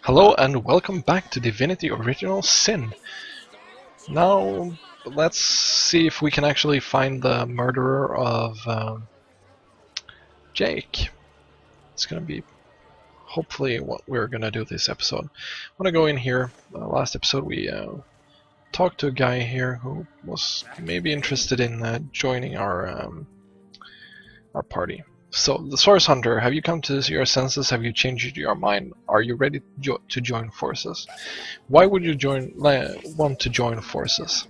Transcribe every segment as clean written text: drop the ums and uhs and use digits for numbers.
Hello and welcome back to Divinity Original Sin. Now, let's see if we can actually find the murderer of Jake. It's gonna be hopefully what we're gonna do this episode. I'm gonna go in here. Last episode we talked to a guy here who was maybe interested in joining our party. So, the Source Hunter, have you come to your senses? Have you changed your mind? Are you ready to join forces? Why would you want to join forces?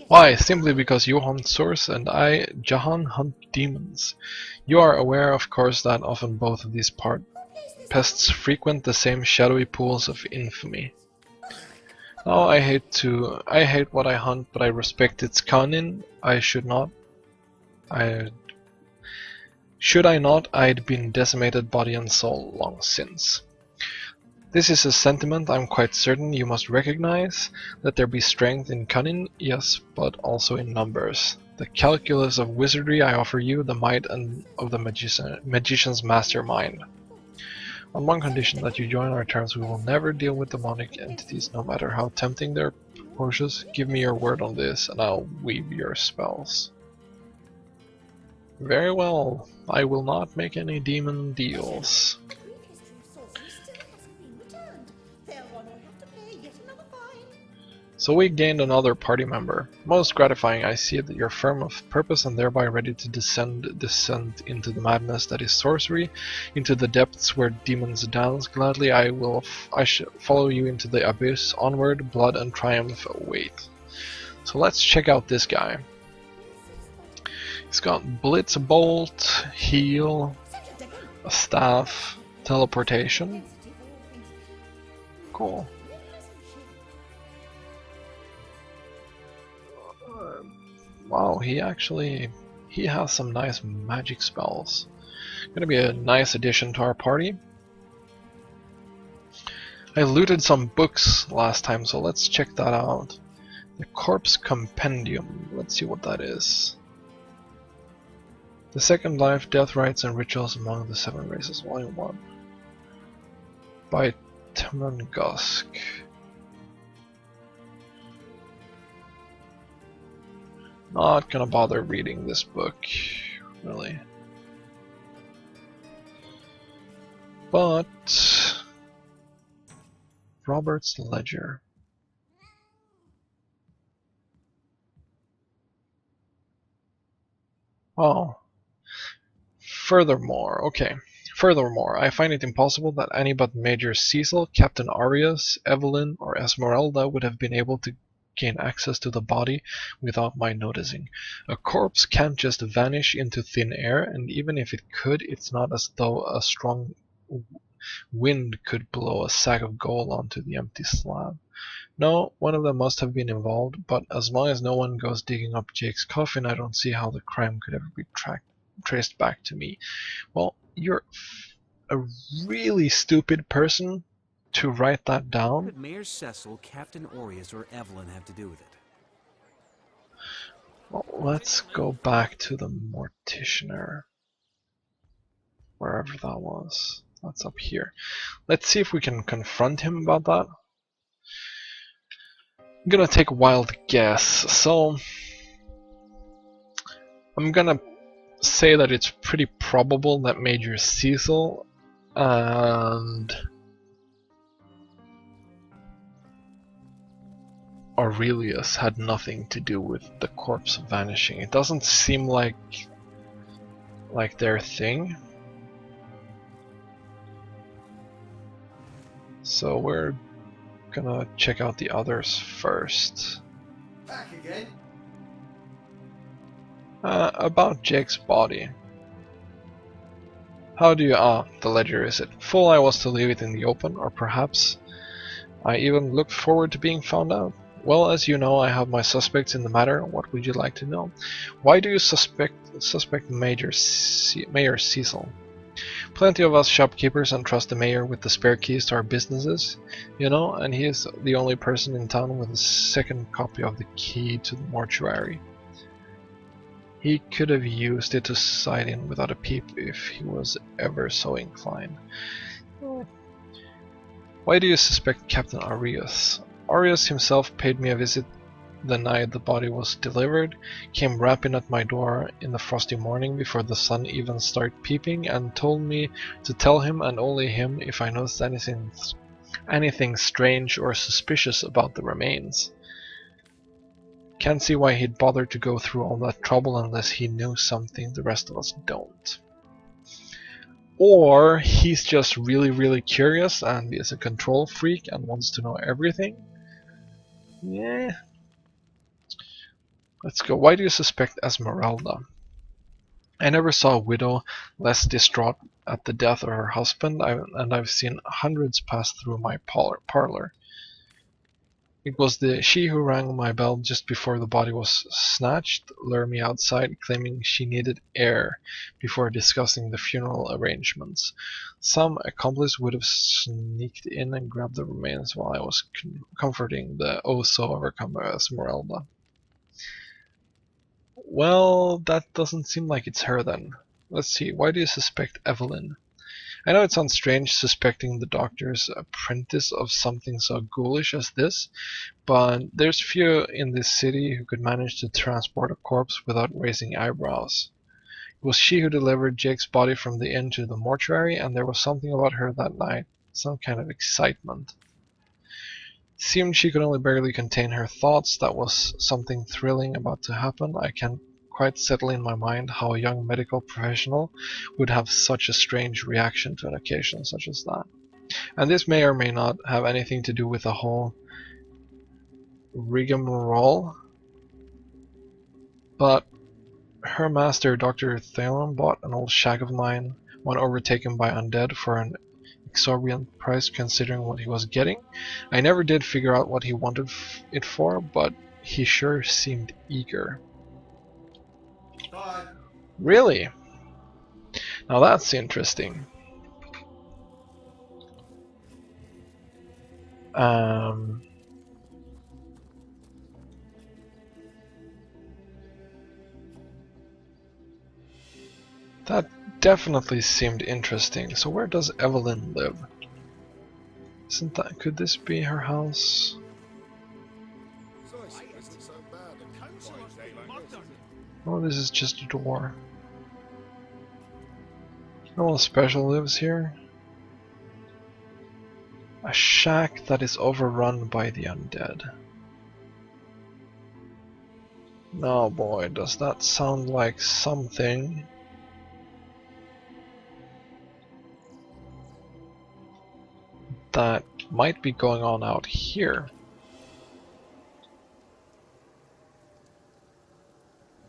Why? Simply because you hunt Source and I, Jahan, hunt demons. You are aware, of course, that often both of these pests frequent the same shadowy pools of infamy. Oh, I hate what I hunt, but I respect its cunning. Should I not, I'd been decimated body and soul long since. This is a sentiment I'm quite certain you must recognize. Let there be strength in cunning, yes, but also in numbers. The calculus of wizardry I offer you, the might of the magician's mastermind. On one condition, that you join our terms, we will never deal with demonic entities, no matter how tempting their proposals. Give me your word on this, and I'll weave your spells. Very well, I will not make any demon deals. So we gained another party member. Most gratifying, I see that you're firm of purpose and thereby ready to descend into the madness that is sorcery, into the depths where demons dance. Gladly I shall follow you into the abyss. Onward, blood and triumph await. So let's check out this guy. He's got Blitz Bolt, Heal, a Staff, Teleportation. Cool. Wow, he has some nice magic spells. Gonna be a nice addition to our party. I looted some books last time, so let's check that out. The Corpse Compendium. Let's see what that is. The Second Life, Death Rites and Rituals Among the Seven Races, Volume 1. By Temengusk. Not gonna bother reading this book, really. But Robert's Ledger. Oh. Furthermore, I find it impossible that any but Major Cecil, Captain Arias, Evelyn, or Esmeralda would have been able to gain access to the body without my noticing. A corpse can't just vanish into thin air, and even if it could, it's not as though a strong wind could blow a sack of gold onto the empty slab. No, one of them must have been involved, but as long as no one goes digging up Jake's coffin, I don't see how the crime could ever be traced back to me. Well, you're a really stupid person to write that down. What did Mayor Cecil, Captain Orius, or Evelyn have to do with it? Well, let's go back to the Morticianer. Wherever that was. That's up here. Let's see if we can confront him about that. I'm gonna take a wild guess. So I'm gonna say that it's pretty probable that Major Cecil and Aurelius had nothing to do with the corpse vanishing. It doesn't seem like their thing. So we're gonna check out the others first. Back again? About Jake's body. How do you... the ledger, is it full? I was to leave it in the open, or perhaps I even looked forward to being found out. Well, as you know, I have my suspects in the matter. What would you like to know? Why do you suspect Mayor Cecil? Plenty of us shopkeepers entrust the mayor with the spare keys to our businesses, you know, and he is the only person in town with a second copy of the key to the mortuary. He could have used it to sight in without a peep if he was ever so inclined. Why do you suspect Captain Arias? Arias himself paid me a visit the night the body was delivered, came rapping at my door in the frosty morning before the sun even started peeping, and told me to tell him and only him if I noticed anything strange or suspicious about the remains. Can't see why he'd bother to go through all that trouble unless he knew something the rest of us don't. Or he's just really curious and is a control freak and wants to know everything. Yeah. Let's go. Why do you suspect Esmeralda? I never saw a widow less distraught at the death of her husband, and I've seen hundreds pass through my parlor. It was she who rang my bell just before the body was snatched, lured me outside, claiming she needed air before discussing the funeral arrangements. Some accomplice would have sneaked in and grabbed the remains while I was comforting the oh-so-overcome Esmeralda. Well, that doesn't seem like it's her then. Let's see, why do you suspect Evelyn? I know it sounds strange suspecting the doctor's apprentice of something so ghoulish as this, but there's few in this city who could manage to transport a corpse without raising eyebrows. It was she who delivered Jake's body from the inn to the mortuary, and there was something about her that night, some kind of excitement. It seemed she could only barely contain her thoughts. That was something thrilling about to happen. I can't quite settle in my mind how a young medical professional would have such a strange reaction to an occasion such as that. And this may or may not have anything to do with the whole rigmarole, but her master, Dr. Thalon, bought an old shack of mine, one overtaken by undead, for an exorbitant price considering what he was getting. I never did figure out what he wanted it for, but he sure seemed eager. Bye. Really? Now that's interesting. That definitely seemed interesting. So where does Evelyn live? Could this be her house? Oh, this is just a door. No one special lives here. A shack that is overrun by the undead. No boy, does that sound like something. That might be going on out here.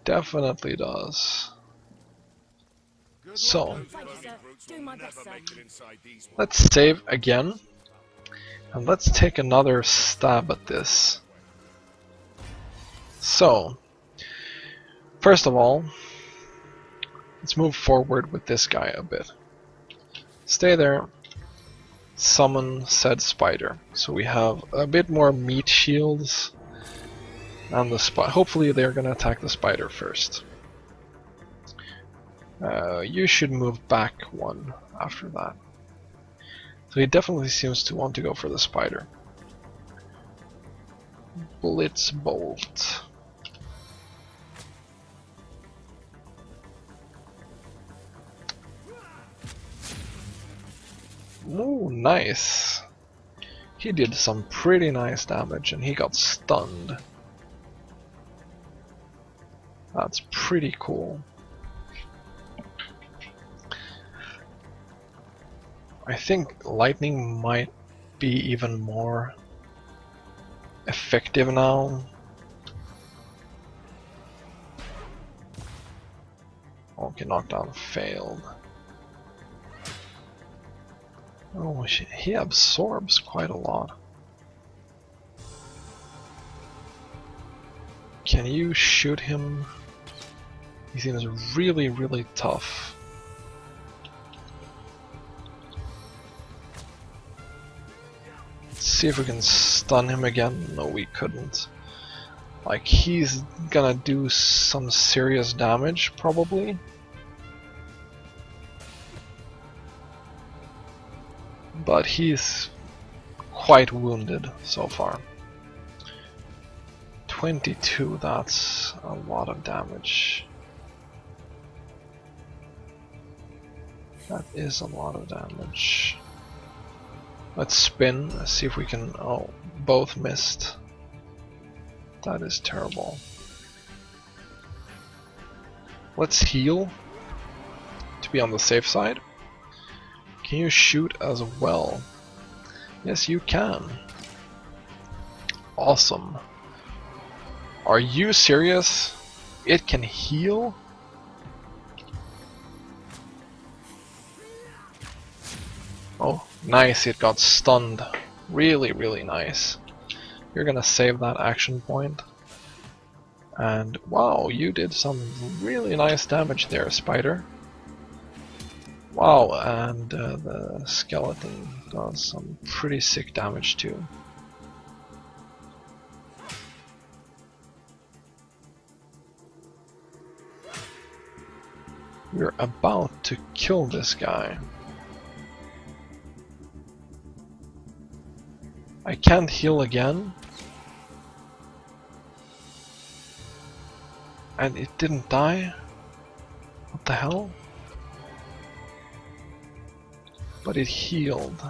Definitely does. So, let's save again, and let's take another stab at this. So, first of all, let's move forward with this guy a bit. Stay there. Summon said spider. So we have a bit more meat shields, and the hopefully they're gonna attack the spider first. You should move back one after that. So he definitely seems to want to go for the spider. Blitz bolt. Ooh, nice. He did some pretty nice damage and he got stunned. That's pretty cool. I think lightning might be even more effective now. Okay, knockdown failed. Oh, he absorbs quite a lot. Can you shoot him? He seems really tough. Let's see if we can stun him again. No, we couldn't. Like, he's gonna do some serious damage, probably. But he's quite wounded so far. 22, that's a lot of damage. That is a lot of damage. Let's spin, see if we can... oh, both missed. That is terrible. Let's heal to be on the safe side. Can you shoot as well? Yes, you can. Awesome. Are you serious? It can heal? Oh, nice, it got stunned. Really, really nice. You're gonna save that action point. And wow, you did some really nice damage there, Spider. Wow, and the skeleton does some pretty sick damage too. We're about to kill this guy. I can't heal again. And it didn't die? What the hell? But it healed.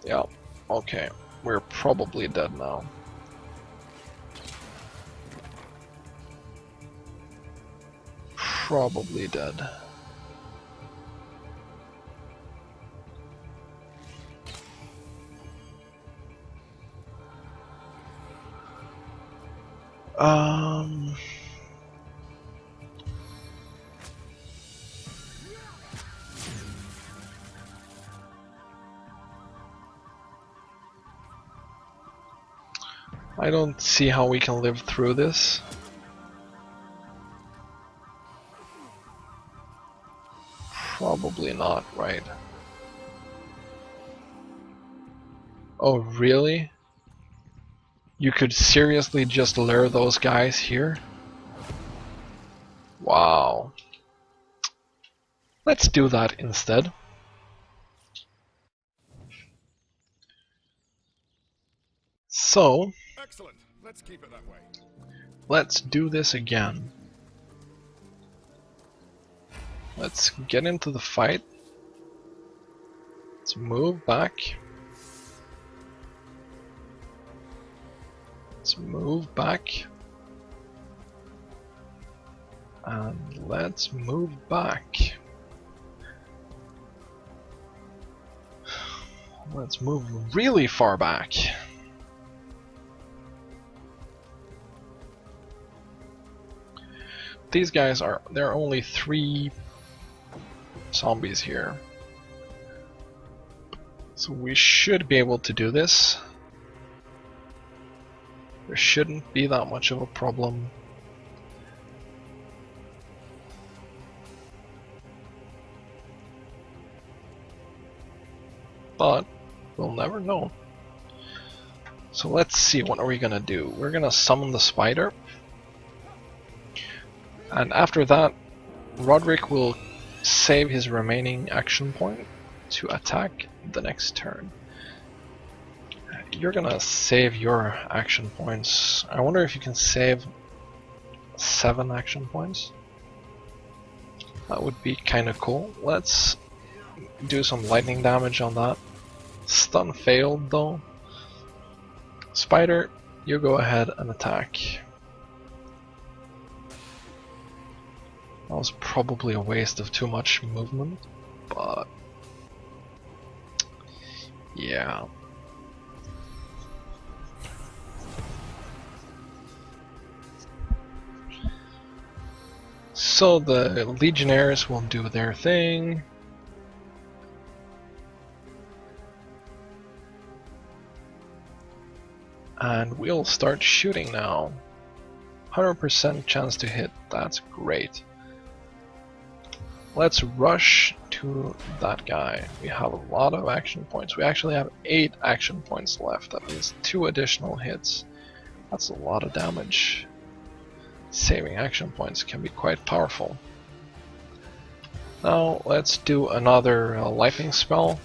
Yeah, okay. We're probably dead now. Probably dead. I don't see how we can live through this. Probably not, right? Oh, really? You could seriously just lure those guys here? Wow. Let's do that instead. So, excellent. Let's keep it that way. Let's do this again. Let's get into the fight. Let's move back. Let's move back. And let's move back. Let's move really far back. These guys are, there are only 3 zombies here. So we should be able to do this. There shouldn't be that much of a problem. But we'll never know. So let's see, what are we gonna do? We're gonna summon the spider. And after that, Roderick will save his remaining action point to attack the next turn. You're gonna save your action points. I wonder if you can save 7 action points. That would be kinda cool. Let's do some lightning damage on that. Stun failed though. Spider, you go ahead and attack. That was probably a waste of too much movement, but yeah. So the Legionnaires will do their thing. And we'll start shooting now. 100% chance to hit, that's great. Let's rush to to that guy. We have a lot of action points. We actually have 8 action points left. That means 2 additional hits. That's a lot of damage. Saving action points can be quite powerful. Now let's do another lightning spell.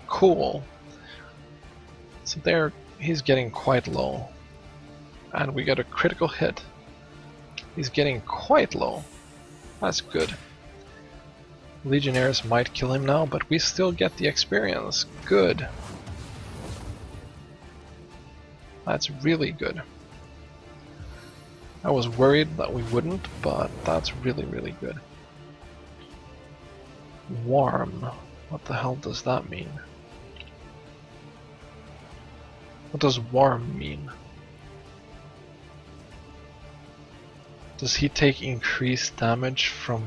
Cool. So there, he's getting quite low. And we got a critical hit. He's getting quite low. That's good. Legionnaires might kill him now, but we still get the experience. Good. That's really good. I was worried that we wouldn't, but that's really, really good. Warm. What the hell does that mean? What does warm mean? Does he take increased damage from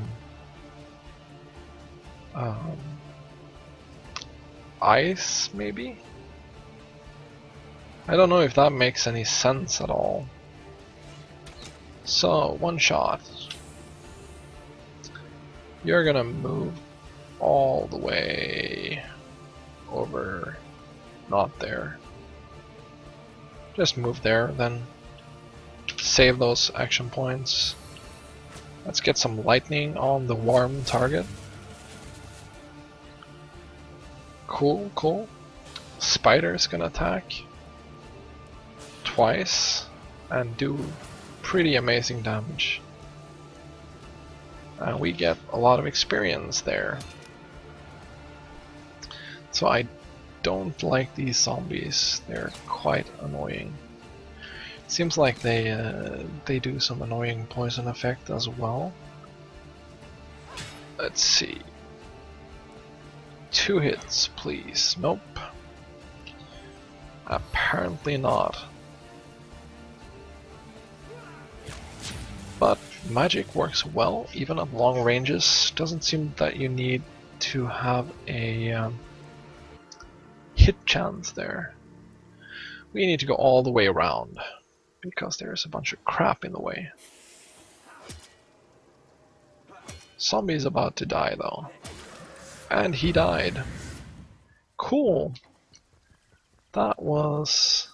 ice, maybe? I don't know if that makes any sense at all. So, one shot. You're gonna move all the way over, not there. Just move there, then save those action points. Let's get some lightning on the warm target. Cool, cool. Spider's gonna attack twice and do pretty amazing damage. And we get a lot of experience there. So I don't like these zombies. They're quite annoying. Seems like they do some annoying poison effect as well. Let's see. 2 hits, please. Nope. Apparently not. But magic works well, even at long ranges. Doesn't seem that you need to have a hit chance there. We need to go all the way around, because there's a bunch of crap in the way. Zombie's about to die though. And he died. Cool. That was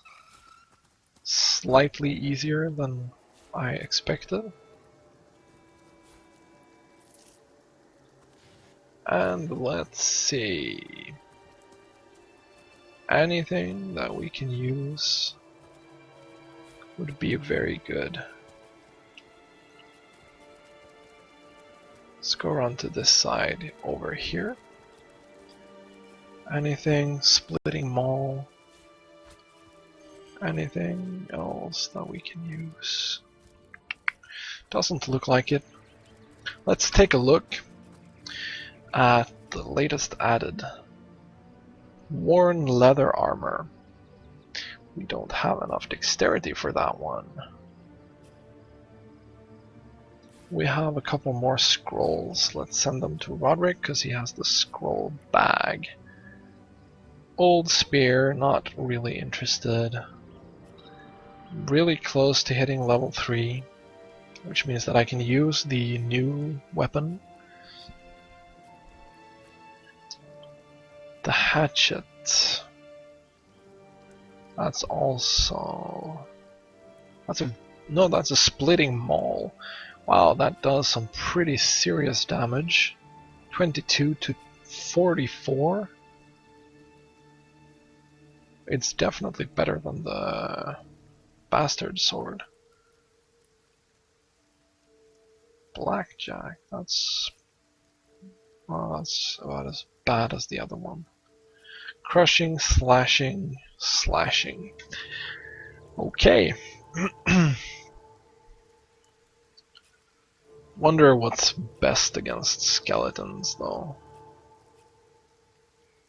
slightly easier than I expected. And let's see. Anything that we can use would be very good. Let's go around to this side over here. Anything? Splitting maul? Anything else that we can use? Doesn't look like it. Let's take a look at the latest added. Worn leather armor. We don't have enough dexterity for that one. We have a couple more scrolls. Let's send them to Roderick because he has the scroll bag. Old spear, not really interested. Really close to hitting level 3, which means that I can use the new weapon. The hatchet. That's also... that's a splitting maul. Wow, that does some pretty serious damage. 22 to 44. It's definitely better than the bastard sword. Blackjack, that's about as bad as the other one. Crushing, slashing, slashing. Okay. Wonder what's best against skeletons, though.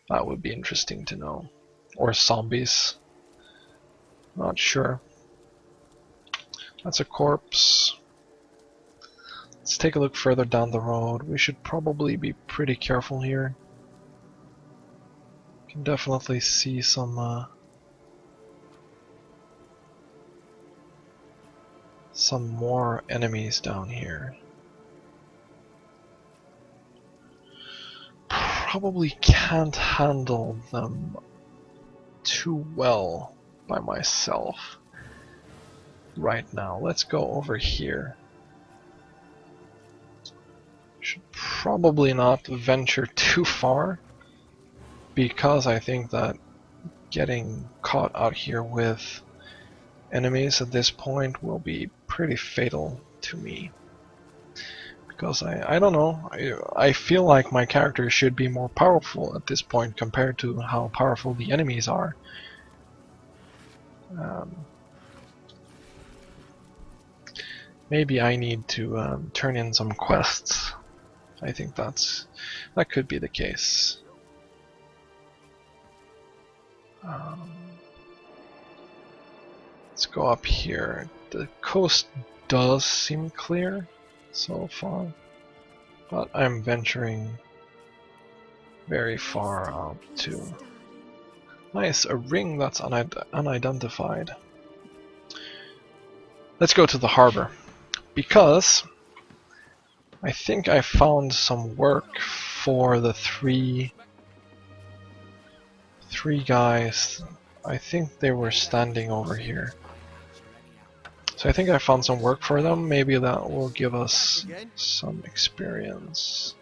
That would be interesting to know. Or zombies. Not sure. That's a corpse. Let's take a look further down the road. We should probably be pretty careful here. Can definitely see some more enemies down here. probably can't handle them too well by myself right now. Let's go over here. Should probably not venture too far, because I think that getting caught out here with enemies at this point will be pretty fatal to me. Because I don't know, I feel like my character should be more powerful at this point compared to how powerful the enemies are. Maybe I need to turn in some quests. I think that could be the case. Let's go up here. The coast does seem clear so far, but I'm venturing very far out too. Nice, a ring that's unidentified. Let's go to the harbor, because I think I found some work for the three guys. I think they were standing over here. So I think I found some work for them. Maybe that will give us some experience.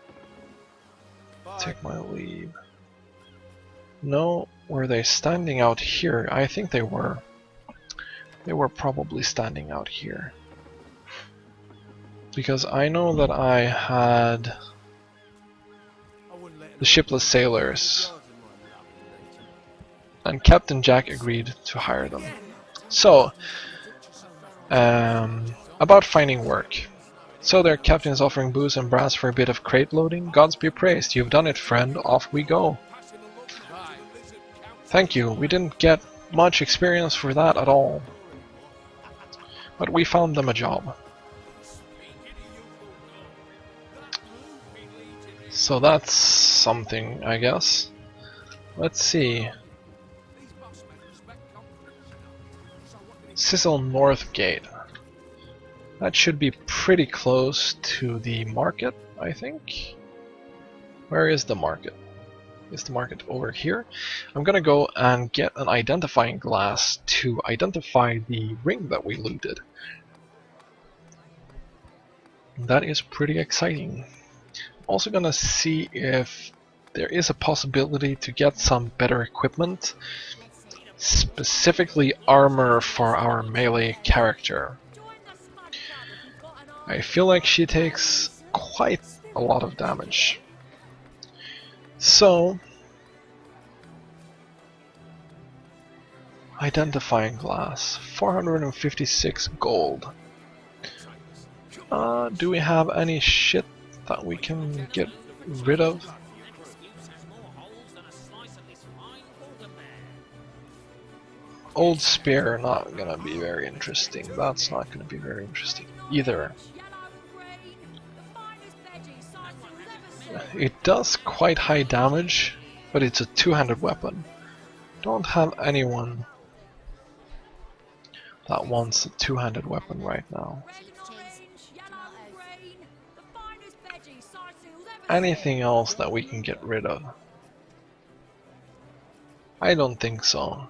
Take my leave. No, were they standing out here? I think they were. They were probably standing out here. Because I know that I had the shipless sailors, and Captain Jack agreed to hire them. So, about finding work. So their captain is offering booze and brass for a bit of crate loading. Gods be praised, you've done it, friend. Off we go. Thank you, we didn't get much experience for that at all. But we found them a job. So that's something, I guess. Let's see. Sizzle North Gate. That should be pretty close to the market, I think. Where is the market? Is the market over here? I'm gonna go and get an identifying glass to identify the ring that we looted. That is pretty exciting. Also gonna see if there is a possibility to get some better equipment, specifically armor for our melee character. I feel like she takes quite a lot of damage. So, identifying glass, 456 gold. Do we have any shit that we can get rid of? Old spear, not gonna be very interesting. That's not gonna be very interesting either. It does quite high damage, but it's a two-handed weapon. Don't have anyone that wants a two-handed weapon right now. Anything else that we can get rid of? I don't think so.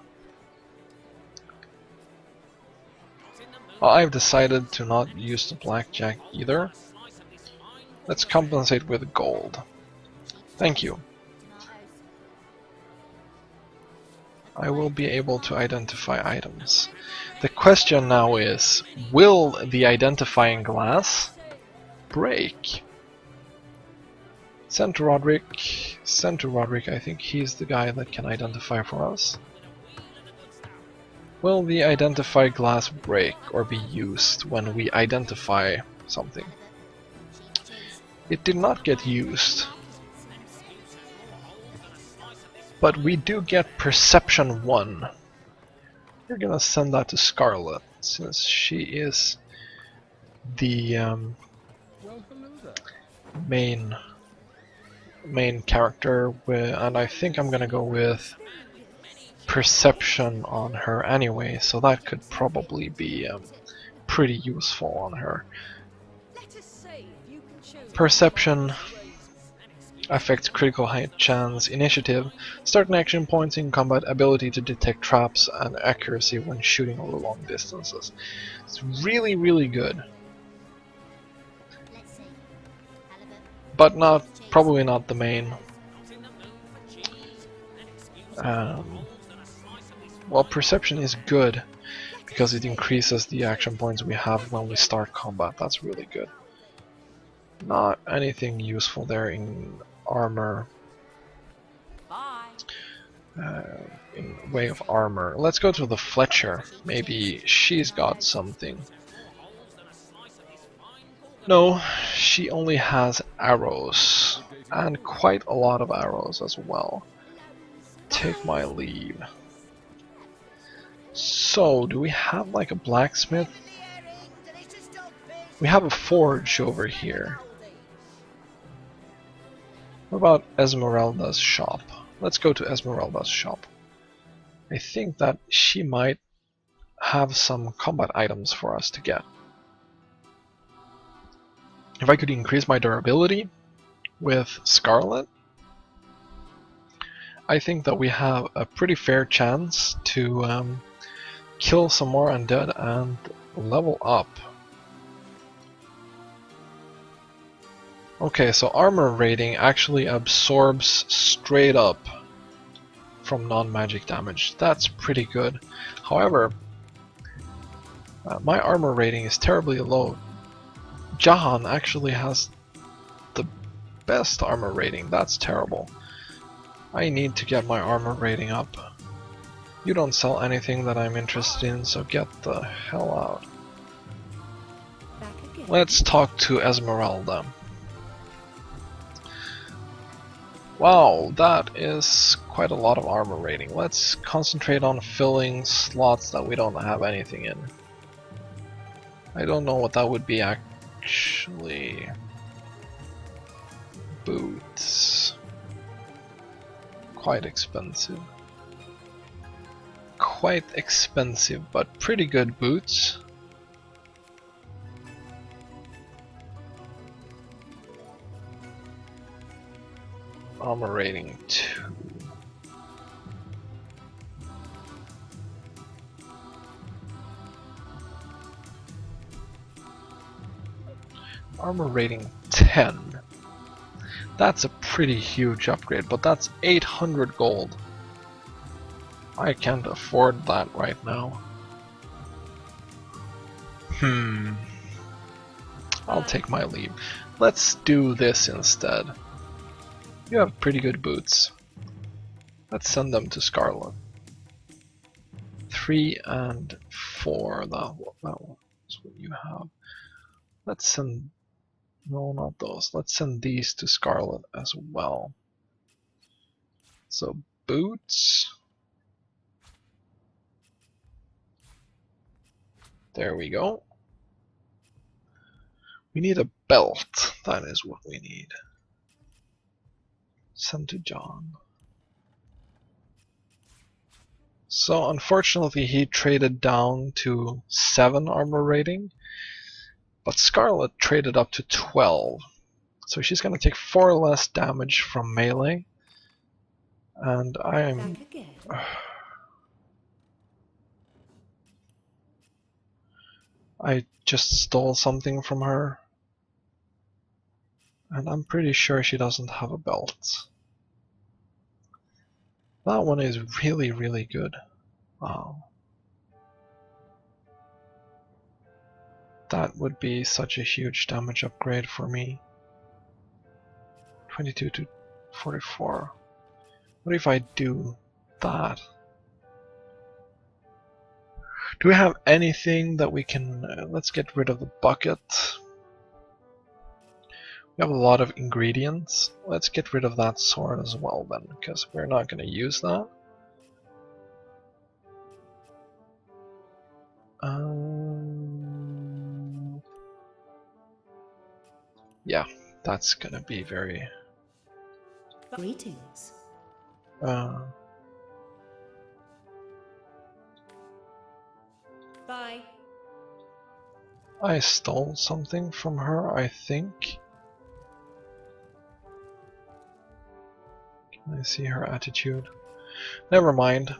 Well, I've decided to not use the blackjack either. Let's compensate with gold. Thank you. I will be able to identify items. The question now is, will the identifying glass break? Send to Roderick. Send to Roderick. I think he's the guy that can identify for us. Will the identify glass break or be used when we identify something? It did not get used. But we do get Perception 1. We're gonna send that to Scarlet, since she is the main character, and I think I'm gonna go with Perception on her anyway, so that could probably be pretty useful on her. Perception affects critical hit chance, initiative, certain action points in combat, ability to detect traps, and accuracy when shooting over long distances. It's really, really good. But probably not the main. Well, perception is good because it increases the action points we have when we start combat. That's really good. Not anything useful there in armor. In way of armor. Let's go to the Fletcher. Maybe she's got something. No, she only has arrows. And quite a lot of arrows as well. Take my leave. So, do we have like a blacksmith? We have a forge over here. What about Esmeralda's shop? Let's go to Esmeralda's shop. I think that she might have some combat items for us to get. If I could increase my durability with Scarlet, I think that we have a pretty fair chance to kill some more undead and level up. Okay, so armor rating actually absorbs straight up from non-magic damage. That's pretty good. However, my armor rating is terribly low. Jahan actually has the best armor rating. That's terrible. I need to get my armor rating up. You don't sell anything that I'm interested in, so get the hell out. Let's talk to Esmeralda. Wow, that is quite a lot of armor rating. Let's concentrate on filling slots that we don't have anything in. I don't know what that would be actually. Boots. Quite expensive. Quite expensive, but pretty good boots. Armor rating 2. Armor rating 10. That's a pretty huge upgrade, but that's 800 gold. I can't afford that right now. I'll take my leave. Let's do this instead. You have pretty good boots. Let's send them to Scarlet. 3 and 4. That was what you have. Let's send... No, not those. Let's send these to Scarlet as well. So, boots. There we go. We need a belt. That is what we need. Send to John. So unfortunately he traded down to 7 armor rating, but Scarlet traded up to 12. So she's gonna take 4 less damage from melee. And I just stole something from her. And I'm pretty sure she doesn't have a belt. That one is really, really good. Wow. That would be such a huge damage upgrade for me. 22 to 44. What if I do that? Do we have anything that we can... let's get rid of the bucket. We have a lot of ingredients. Let's get rid of that sword as well then, because we're not going to use that. Yeah, that's going to be very... Greetings. Bye. I stole something from her, I think. I see her attitude. Never mind.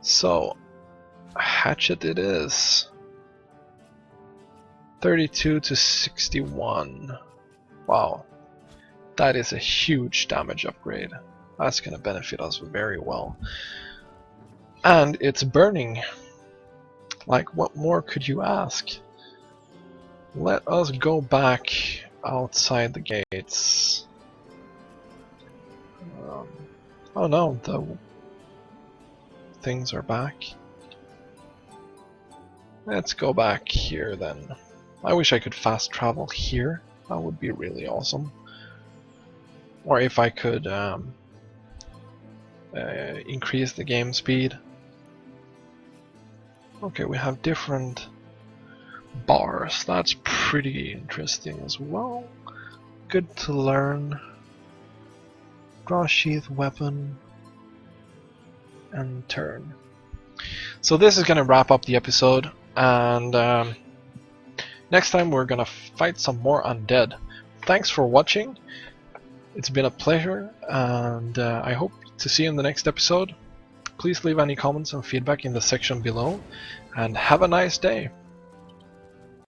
So, hatchet it is. 32 to 61. Wow. That is a huge damage upgrade. That's going to benefit us very well. And it's burning. Like, what more could you ask? Let us go back outside the gates. Oh no, the things are back. Let's go back here then. I wish I could fast travel here. That would be really awesome. Or if I could increase the game speed. Okay, we have different bars. That's pretty interesting as well. Good to learn. Draw sheath weapon and turn. So this is going to wrap up the episode, and next time we're going to fight some more undead. Thanks for watching. It's been a pleasure, and I hope to see you in the next episode. Please leave any comments and feedback in the section below, and have a nice day.